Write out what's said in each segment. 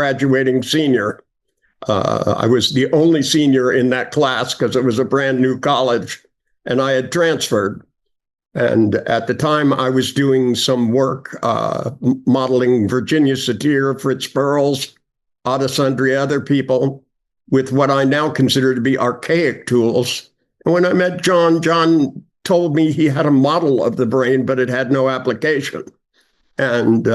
graduating senior. I was the only senior in that class because it was a brand new college, and I had transferred. And at the time, I was doing some work modeling Virginia Satir, Fritz Perls, Otto Sundry, other people with what I now consider to be archaic tools. And when I met John, John told me he had a model of the brain, but it had no application. And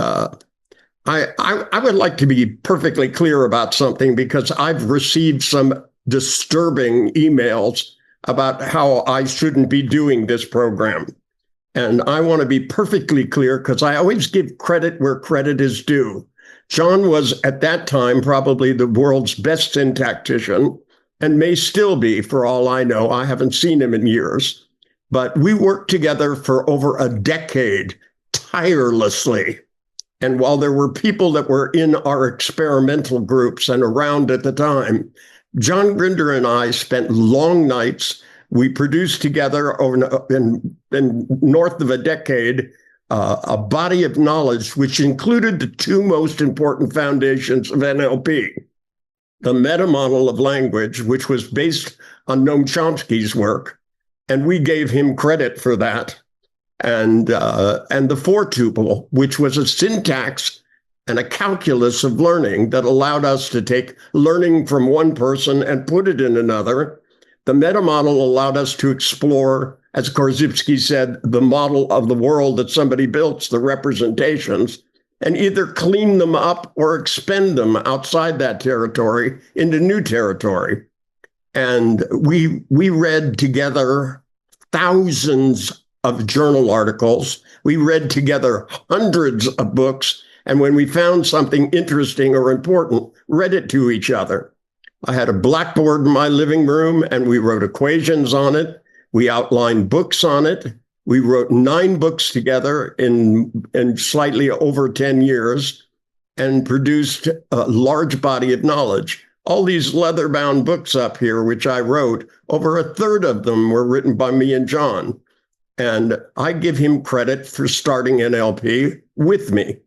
I would like to be perfectly clear about something, because I've received some disturbing emails about how I shouldn't be doing this program. And I want to be perfectly clear, because I always give credit where credit is due. John was, at that time, probably the world's best syntactician, and may still be, for all I know. I haven't seen him in years. But we worked together for over a decade, tirelessly. And while there were people that were in our experimental groups and around at the time, John Grinder and I spent long nights. We produced together over in north of a decade a body of knowledge which included the two most important foundations of NLP. The meta model of language, which was based on Noam Chomsky's work, and we gave him credit for that, and the four tuple, which was a syntax and a calculus of learning that allowed us to take learning from one person and put it in another. The meta model allowed us to explore, as Korzybski said, the model of the world that somebody built, the representations, and either clean them up or expend them outside that territory into new territory. And we read together thousands of journal articles. We read together hundreds of books. And when we found something interesting or important, read it to each other. I had a blackboard in my living room, and we wrote equations on it. We outlined books on it. We wrote 9 books together in slightly over 10 years and produced a large body of knowledge. All these leather-bound books up here, which I wrote, over a third of them were written by me and John. And I give him credit for starting NLP with me.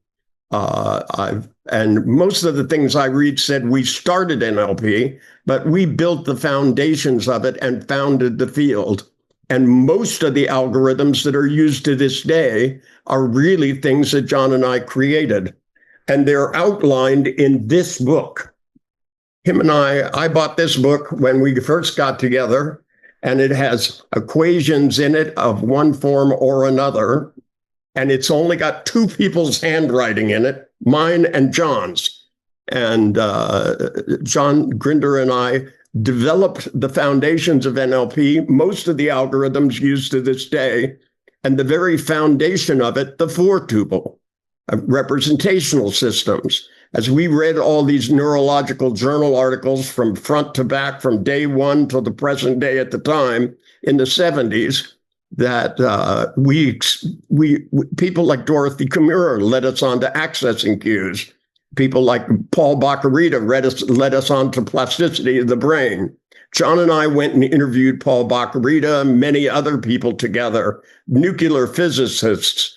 And most of the things I read said we started NLP, but we built the foundations of it and founded the field. And most of the algorithms that are used to this day are really things that John and I created. And they're outlined in this book. Him and I bought this book when we first got together, and it has equations in it of one form or another. And it's only got 2 people's handwriting in it, mine and John's. And John Grinder and I developed the foundations of NLP, most of the algorithms used to this day, and the very foundation of it, the 4 tuple, representational systems. As we read all these neurological journal articles from front to back, from day one till the present day at the time in the 70s, that people like Dorothy Kimura led us on to accessing cues. People like Paul Baccarita led us on to plasticity of the brain. John and I went and interviewed Paul Baccarita, many other people together, nuclear physicists.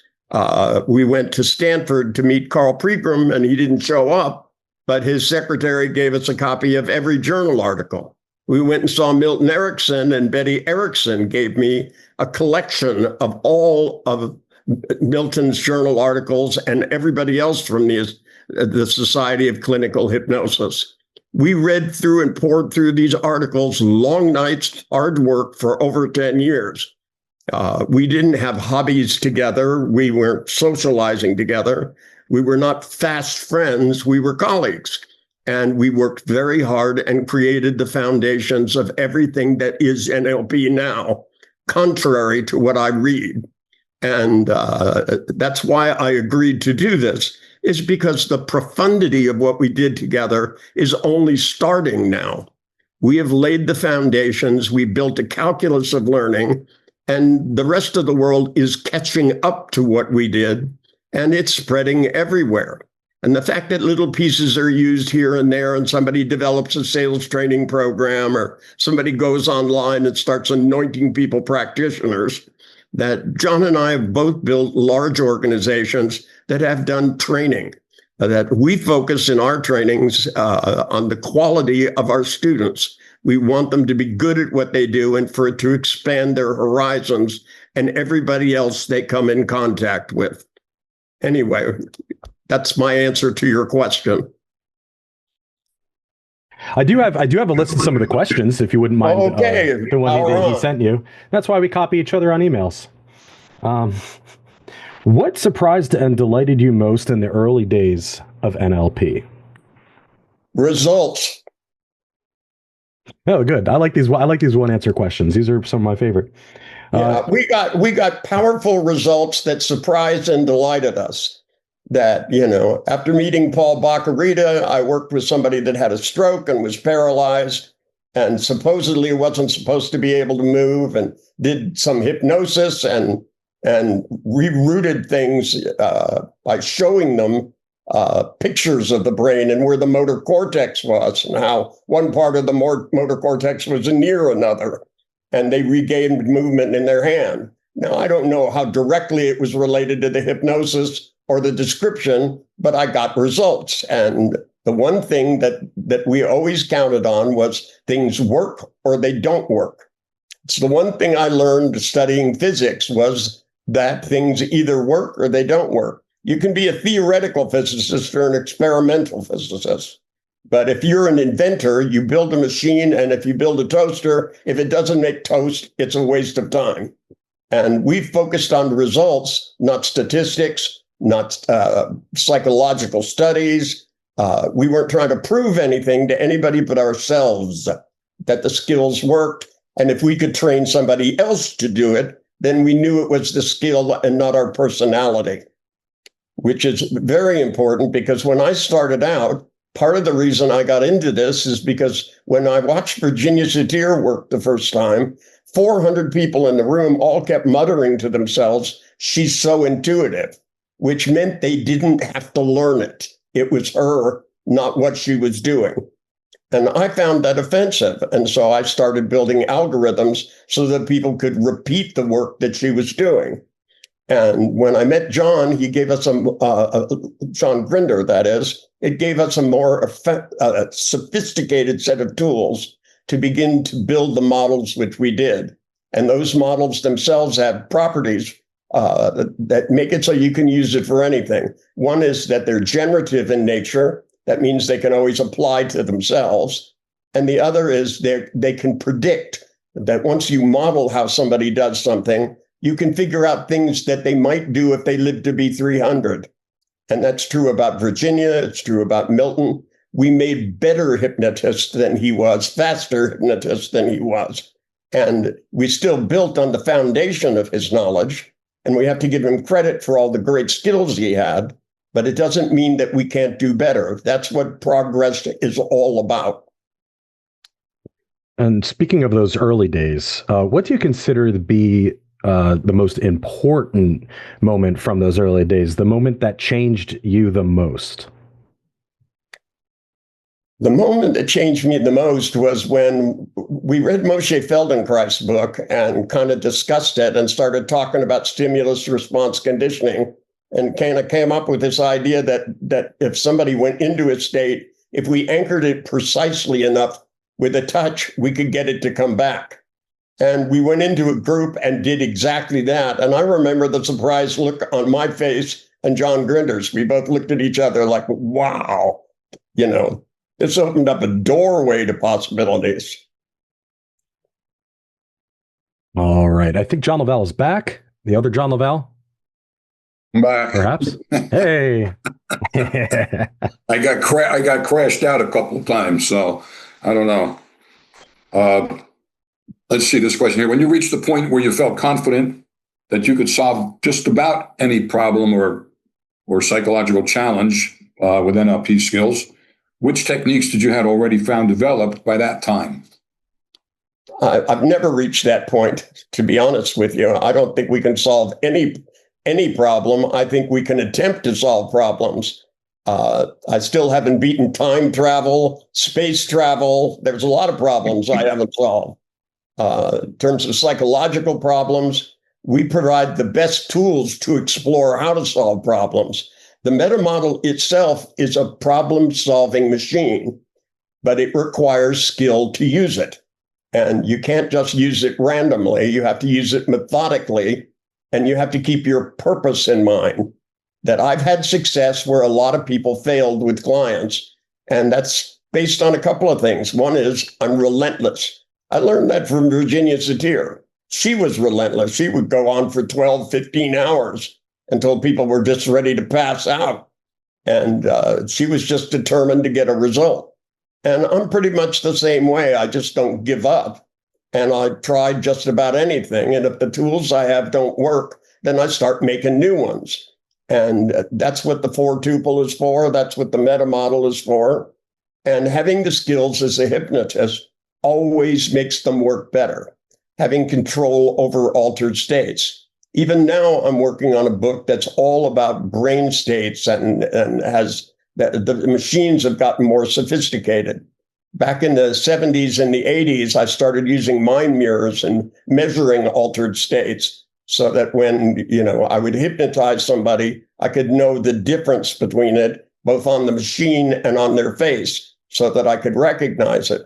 We went to Stanford to meet Carl Pegram, and he didn't show up, but his secretary gave us a copy of every journal article. We went and saw Milton Erickson, and Betty Erickson gave me a collection of all of Milton's journal articles and everybody else from the Society of Clinical Hypnosis. We read through and poured through these articles, long nights, hard work for over 10 years. We didn't have hobbies together. We weren't socializing together. We were not fast friends. We were colleagues. And we worked very hard and created the foundations of everything that is NLP now, contrary to what I read. And that's why I agreed to do this, is because the profundity of what we did together is only starting now. We have laid the foundations. We built a calculus of learning, and the rest of the world is catching up to what we did, and it's spreading everywhere. And the fact that little pieces are used here and there, and somebody develops a sales training program, or somebody goes online and starts anointing people practitioners, that John and I have both built large organizations that have done training. that we focus in our trainings on the quality of our students. We want them to be good at what they do and for it to expand their horizons and everybody else they come in contact with. Anyway, that's my answer to your question. I do have a list of some of the questions, if you wouldn't mind. Okay, the one he sent you. That's why we copy each other on emails. What surprised and delighted you most in the early days of NLP? Results. Oh, good. I like these one answer questions. These are some of my favorite. Yeah, we got powerful results that surprised and delighted us. That, after meeting Paul Baccarita, I worked with somebody that had a stroke and was paralyzed and supposedly wasn't supposed to be able to move, and did some hypnosis and rerouted things by showing them pictures of the brain and where the motor cortex was and how one part of the motor cortex was near another, and they regained movement in their hand. Now, I don't know how directly it was related to the hypnosis or the description, but I got results. And the one thing that we always counted on was things work or they don't work. It's the one thing I learned studying physics, was that things either work or they don't work. You can be a theoretical physicist or an experimental physicist. But if you're an inventor, you build a machine, and if you build a toaster, if it doesn't make toast, it's a waste of time. And we focused on results, not statistics, not psychological studies. We weren't trying to prove anything to anybody but ourselves that the skills worked. And if we could train somebody else to do it, then we knew it was the skill and not our personality, which is very important, because when I started out, part of the reason I got into this is because when I watched Virginia Satir work the first time, 400 people in the room all kept muttering to themselves, "She's so intuitive," which meant they didn't have to learn it. It was her, not what she was doing. And I found that offensive. And so I started building algorithms so that people could repeat the work that she was doing. And when I met John, he gave us John Grinder, that is, it gave us a more sophisticated set of tools to begin to build the models which we did. And those models themselves have properties that make it so you can use it for anything. One is that they're generative in nature. That means they can always apply to themselves. And the other is they can predict that once you model how somebody does something, you can figure out things that they might do if they lived to be 300. And that's true about Virginia. It's true about Milton. We made better hypnotists than he was, faster hypnotists than he was. And we still built on the foundation of his knowledge. And we have to give him credit for all the great skills he had. But it doesn't mean that we can't do better. That's what progress is all about. And speaking of those early days, what do you consider to be the most important moment from those early days, the moment that changed you the most? The moment that changed me the most was when we read Moshe Feldenkrais's book and kind of discussed it and started talking about stimulus response conditioning, and kind of came up with this idea that if somebody went into a state, if we anchored it precisely enough with a touch, we could get it to come back. And we went into a group and did exactly that. And I remember the surprised look on my face and John Grinder's. We both looked at each other like, wow, this opened up a doorway to possibilities. All right. I think John Lavelle is back. The other John Lavelle? Back. Perhaps. Hey. I got crashed out a couple of times, so I don't know. Let's see this question here. When you reached the point where you felt confident that you could solve just about any problem or psychological challenge with NLP skills, which techniques did you have already found developed by that time? I've never reached that point, to be honest with you. I don't think we can solve any problem. I think we can attempt to solve problems. I still haven't beaten time travel, space travel. There's a lot of problems I haven't solved. In terms of psychological problems, we provide the best tools to explore how to solve problems. The meta model itself is a problem-solving machine, but it requires skill to use it. And you can't just use it randomly. You have to use it methodically, and you have to keep your purpose in mind. That I've had success where a lot of people failed with clients, and that's based on a couple of things. One is I'm relentless. I learned that from Virginia Satir. She was relentless. She would go on for 12, 15 hours until people were just ready to pass out. And she was just determined to get a result. And I'm pretty much the same way. I just don't give up. And I try just about anything. And if the tools I have don't work, then I start making new ones. And that's what the 4-tuple is for. That's what the meta model is for. And having the skills as a hypnotist always makes them work better. Having control over altered states. Even now, I'm working on a book that's all about brain states and has the machines have gotten more sophisticated. Back in the 70s and the 80s, I started using mind mirrors and measuring altered states so that when, I would hypnotize somebody, I could know the difference between it, both on the machine and on their face, so that I could recognize it.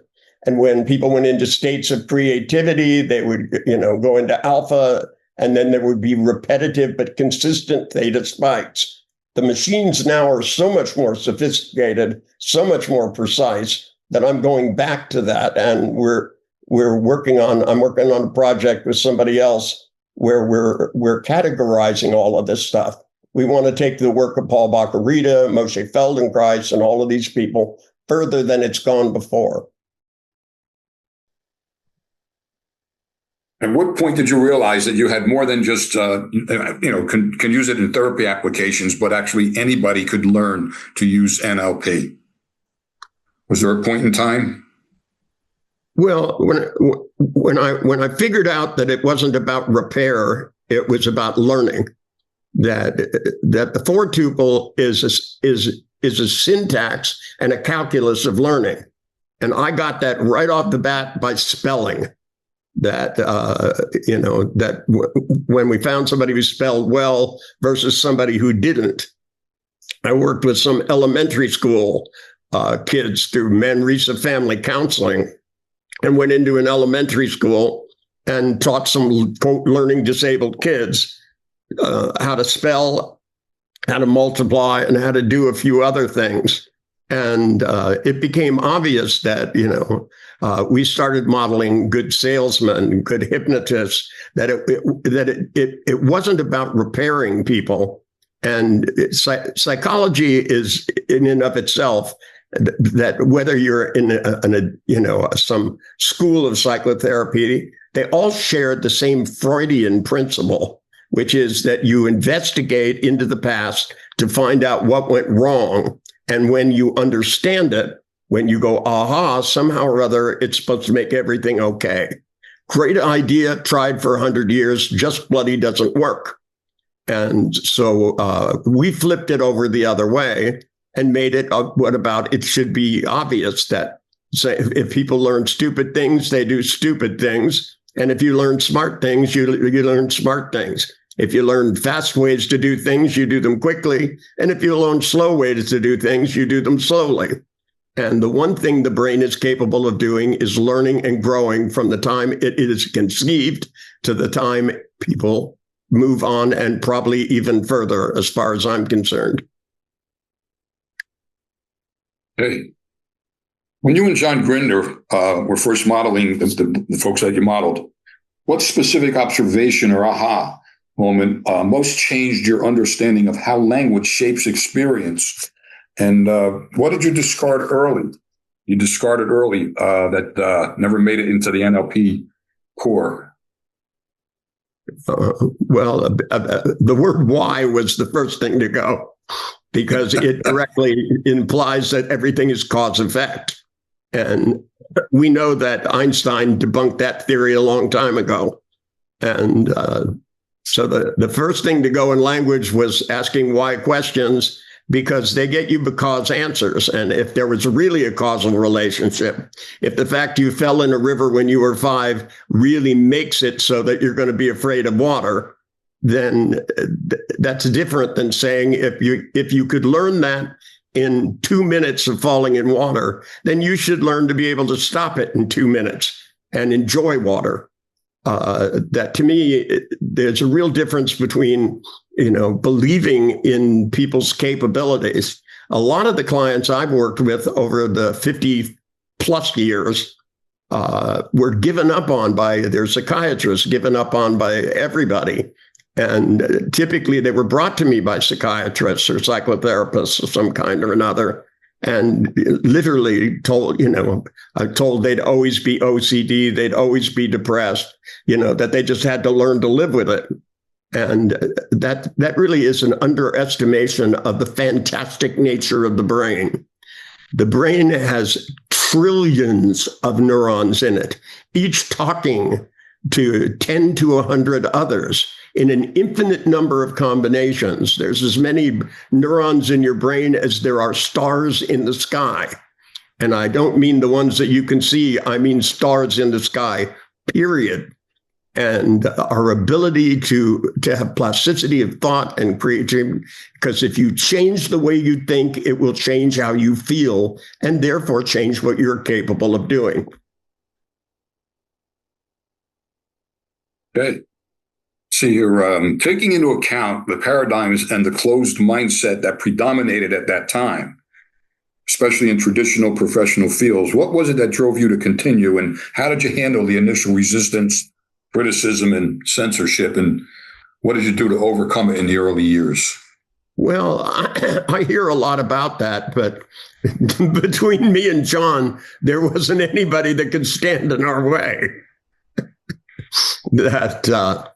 And when people went into states of creativity, they would, go into alpha, and then there would be repetitive but consistent theta spikes. The machines now are so much more sophisticated, so much more precise that I'm going back to that. And I'm working on a project with somebody else where we're categorizing all of this stuff. We want to take the work of Paul Bach-y-Rita, Moshe Feldenkrais, and all of these people further than it's gone before. At what point did you realize that you had more than just, can use it in therapy applications, but actually anybody could learn to use NLP? Was there a point in time? Well, when I figured out that it wasn't about repair, it was about learning. That the 4-tuple is a syntax and a calculus of learning, and I got that right off the bat by spelling. That when we found somebody who spelled well versus somebody who didn't. I worked with some elementary school kids through Manresa Family Counseling, and went into an elementary school and taught some, quote, learning disabled kids how to spell, how to multiply, and how to do a few other things. And it became obvious that, we started modeling good salesmen, good hypnotists, that it wasn't about repairing people. And psychology is in and of itself, that whether you're in some school of psychotherapy, they all share the same Freudian principle, which is that you investigate into the past to find out what went wrong. And when you understand it, when you go, aha, somehow or other, it's supposed to make everything okay. Great idea, tried for 100 years, just bloody doesn't work. And so we flipped it over the other way and made it, it should be obvious that if people learn stupid things, they do stupid things. And if you learn smart things, you learn smart things. If you learn fast ways to do things, you do them quickly. And if you learn slow ways to do things, you do them slowly. And the one thing the brain is capable of doing is learning and growing from the time it is conceived to the time people move on, and probably even further, as far as I'm concerned. Hey, when you and John Grinder were first modeling the folks that you modeled, what specific observation or aha moment most changed your understanding of how language shapes experience? And what did you discard early? You discarded early that never made it into the NLP core. The word why was the first thing to go, because it directly implies that everything is cause effect. And we know that Einstein debunked that theory a long time ago. And so the first thing to go in language was asking why questions, because they get you because answers. And if there was really a causal relationship, if the fact you fell in a river when you were 5 really makes it so that you're going to be afraid of water, then that's different than saying if you could learn that in 2 minutes of falling in water, then you should learn to be able to stop it in 2 minutes and enjoy water. That to me, there's a real difference between, believing in people's capabilities. A lot of the clients I've worked with over the 50 plus years were given up on by their psychiatrists, given up on by everybody. And typically they were brought to me by psychiatrists or psychotherapists of some kind or another, and literally told, told they'd always be OCD, they'd always be depressed, that they just had to learn to live with it. And that really is an underestimation of the fantastic nature of the brain. The brain has trillions of neurons in it, each talking to 10 to 100 others in an infinite number of combinations. There's as many neurons in your brain as there are stars in the sky. And I don't mean the ones that you can see, I mean stars in the sky, period. And our ability to have plasticity of thought and creativity, because if you change the way you think, it will change how you feel and therefore change what you're capable of doing. Okay. So you're taking into account the paradigms and the closed mindset that predominated at that time, especially in traditional professional fields. What was it that drove you to continue, and how did you handle the initial resistance, criticism, and censorship, and what did you do to overcome it in the early years? Well, I hear a lot about that, but between me and John, there wasn't anybody that could stand in our way. That,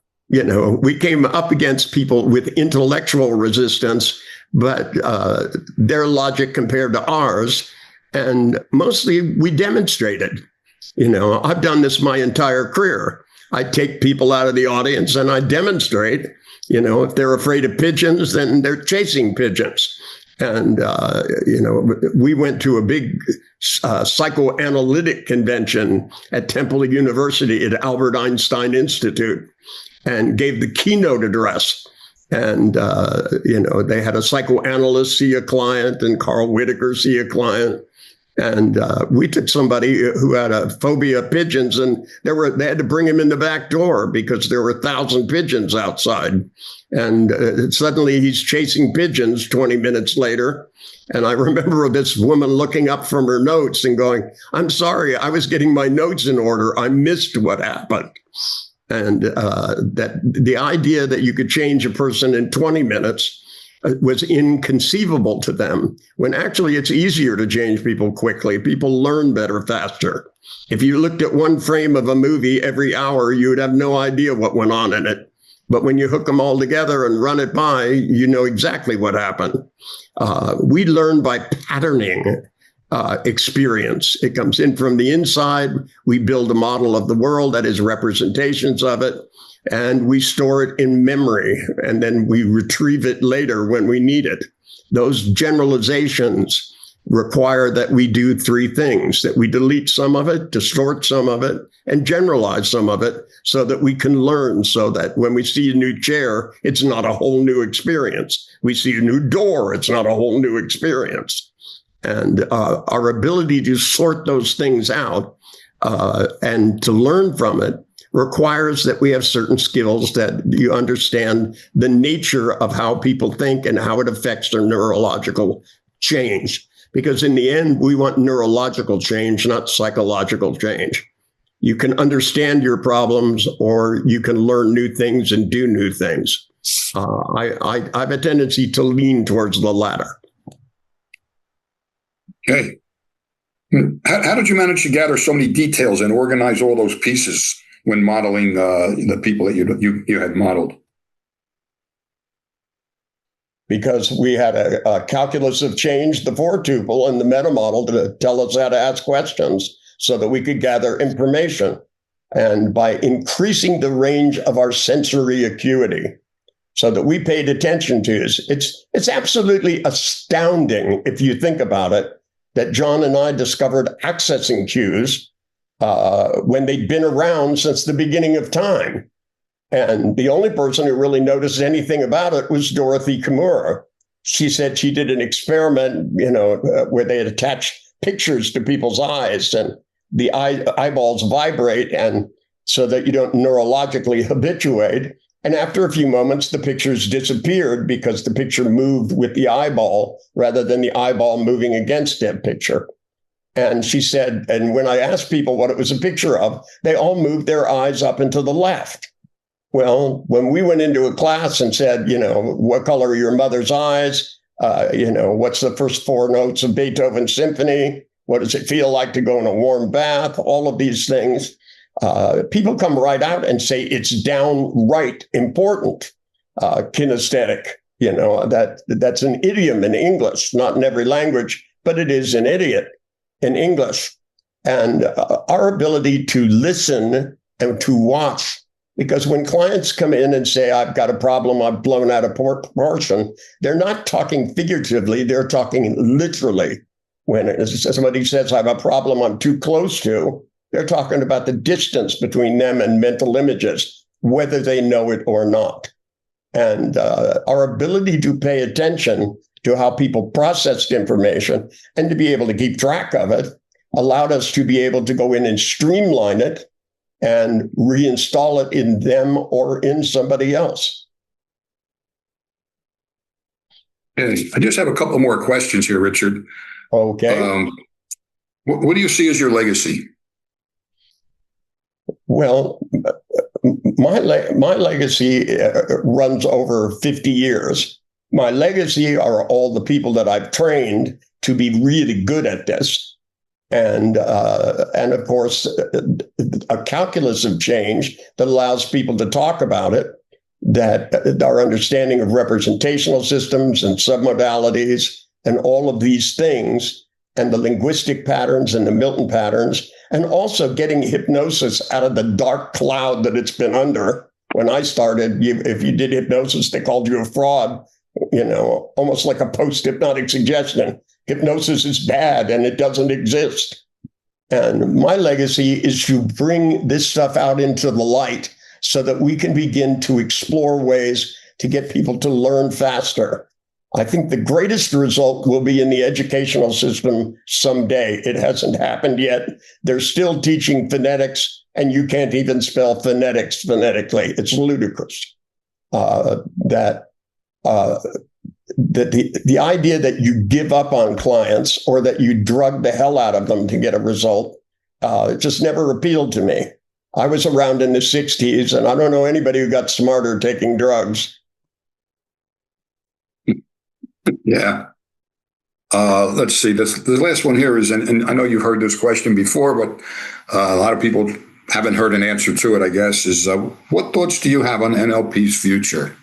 we came up against people with intellectual resistance, but their logic compared to ours, and mostly we demonstrated. I've done this my entire career. I take people out of the audience and I demonstrate, if they're afraid of pigeons, then they're chasing pigeons. And, we went to a big psychoanalytic convention at Temple University at Albert Einstein Institute and gave the keynote address. And, they had a psychoanalyst see a client and Carl Whitaker see a client. And we took somebody who had a phobia of pigeons, and they had to bring him in the back door because there were 1,000 pigeons outside. And suddenly he's chasing pigeons 20 minutes later. And I remember this woman looking up from her notes and going, "I'm sorry, I was getting my notes in order. I missed what happened." And that the idea that you could change a person in 20 minutes was inconceivable to them, when actually it's easier to change people quickly. People learn better faster. If you looked at one frame of a movie every hour, you would have no idea what went on in it. But when you hook them all together and run it by, you know exactly what happened. We learn by patterning experience. It comes in from the inside. We build a model of the world that is representations of it, and we store it in memory, and then we retrieve it later when we need it. Those generalizations require that we do three things: that we delete some of it, distort some of it, and generalize some of it, so that we can learn, so that when we see a new chair, it's not a whole new experience. We see a new door, it's not a whole new experience. And our ability to sort those things out and to learn from it requires that we have certain skills, that you understand the nature of how people think and how it affects their neurological change. Because in the end, we want neurological change, not psychological change. You can understand your problems, or you can learn new things and do new things. I have a tendency to lean towards the latter. Okay. How did you manage to gather so many details and organize all those pieces when modeling the people that you had modeled? Because we had a calculus of change, the four-tuple, and the meta model to tell us how to ask questions so that we could gather information. And by increasing the range of our sensory acuity so that we paid attention to, it's absolutely astounding, if you think about it, that John and I discovered accessing cues when they'd been around since the beginning of time. And the only person who really noticed anything about it was Dorothy Kimura. She said she did an experiment, where they had attached pictures to people's eyes, and the eyeballs vibrate, and so that you don't neurologically habituate. And after a few moments, the pictures disappeared because the picture moved with the eyeball rather than the eyeball moving against that picture. And she said, and when I asked people what it was a picture of, they all moved their eyes up and to the left. Well, when we went into a class and said, what color are your mother's eyes? What's the first four notes of Beethoven's symphony? What does it feel like to go in a warm bath? All of these things. People come right out and say it's downright important. Kinesthetic, that's an idiom in English, not in every language, but it is an idiom in English. And our ability to listen and to watch, because when clients come in and say, I've got a problem, I've blown out of proportion, they're not talking figuratively, they're talking literally. When somebody says, I have a problem I'm too close to, they're talking about the distance between them and mental images, whether they know it or not. And our ability to pay attention to how people processed information and to be able to keep track of it allowed us to be able to go in and streamline it and reinstall it in them or in somebody else. Okay. I just have a couple more questions here, Richard. Okay. What do you see as your legacy? Well, my legacy runs over 50 years. My legacy are all the people that I've trained to be really good at this. And of course, a calculus of change that allows people to talk about it, that our understanding of representational systems and submodalities and all of these things, and the linguistic patterns and the Milton patterns, and also getting hypnosis out of the dark cloud that it's been under. When I started, if you did hypnosis, they called you a fraud, almost like a post-hypnotic suggestion. Hypnosis is bad and it doesn't exist. And my legacy is to bring this stuff out into the light so that we can begin to explore ways to get people to learn faster. I think the greatest result will be in the educational system someday. It hasn't happened yet. They're still teaching phonetics, and you can't even spell phonetics phonetically. It's ludicrous. That the idea that you give up on clients or that you drug the hell out of them to get a result just never appealed to me. I was around in the 60s, and I don't know anybody who got smarter taking drugs. Yeah. Let's see. The last one here is, and I know you've heard this question before, but a lot of people haven't heard an answer to it, I guess, is what thoughts do you have on NLP's future?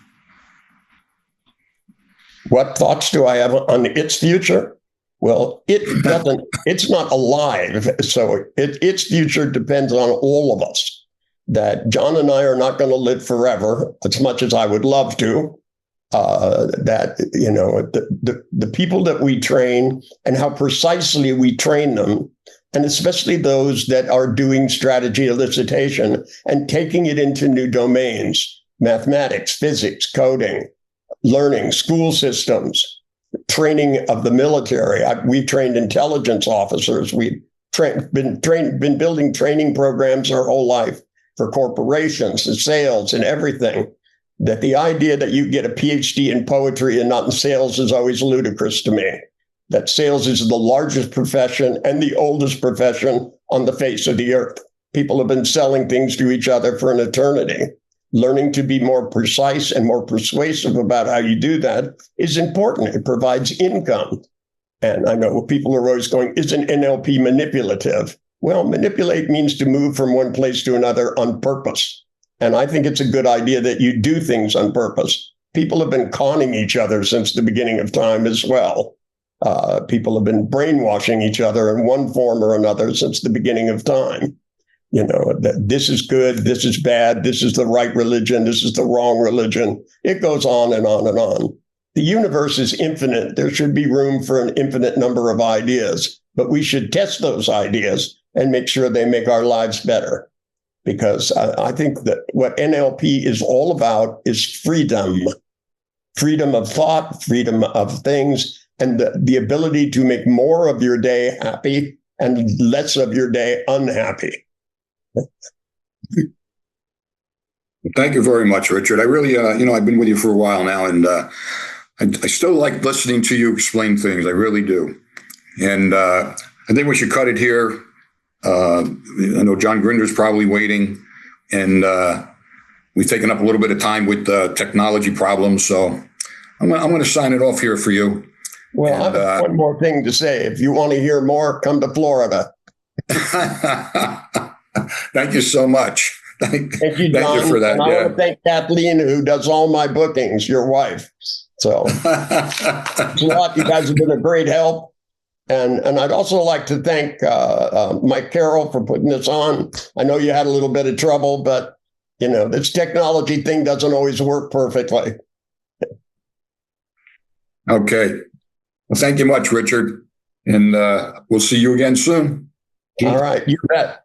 What thoughts do I have on its future? Well, it's not alive. So its future depends on all of us. That John and I are not going to live forever, as much as I would love to. The people that we train and how precisely we train them, and especially those that are doing strategy elicitation and taking it into new domains, mathematics, physics, coding, learning, school systems, training of the military. We've trained intelligence officers. We've been building training programs our whole life for corporations and sales and everything. That the idea that you get a PhD in poetry and not in sales is always ludicrous to me. That sales is the largest profession and the oldest profession on the face of the earth. People have been selling things to each other for an eternity. Learning to be more precise and more persuasive about how you do that is important. It provides income. And I know people are always going, isn't NLP manipulative? Well, manipulate means to move from one place to another on purpose. And I think it's a good idea that you do things on purpose. People have been conning each other since the beginning of time as well. People have been brainwashing each other in one form or another since the beginning of time. That this is good, this is bad, this is the right religion, this is the wrong religion. It goes on and on and on. The universe is infinite. There should be room for an infinite number of ideas, but we should test those ideas and make sure they make our lives better. because I think that what NLP is all about is freedom of thought, freedom of things, and the ability to make more of your day happy and less of your day unhappy. Thank you very much, Richard. I really, I've been with you for a while now, and I still like listening to you explain things. I really do. And I think we should cut it here. I know John Grinder's probably waiting, and we've taken up a little bit of time with technology problems. So I'm going to sign it off here for you. Well, I have one more thing to say. If you want to hear more, come to Florida. Thank you so much. Thank you, John. Thank you for that. And I want to thank Kathleen, who does all my bookings, your wife. So thanks a lot. You guys have been a great help. And I'd also like to thank Mike Carroll for putting this on. I know you had a little bit of trouble, but, this technology thing doesn't always work perfectly. Okay. Well, thank you much, Richard. And we'll see you again soon. All right. You bet.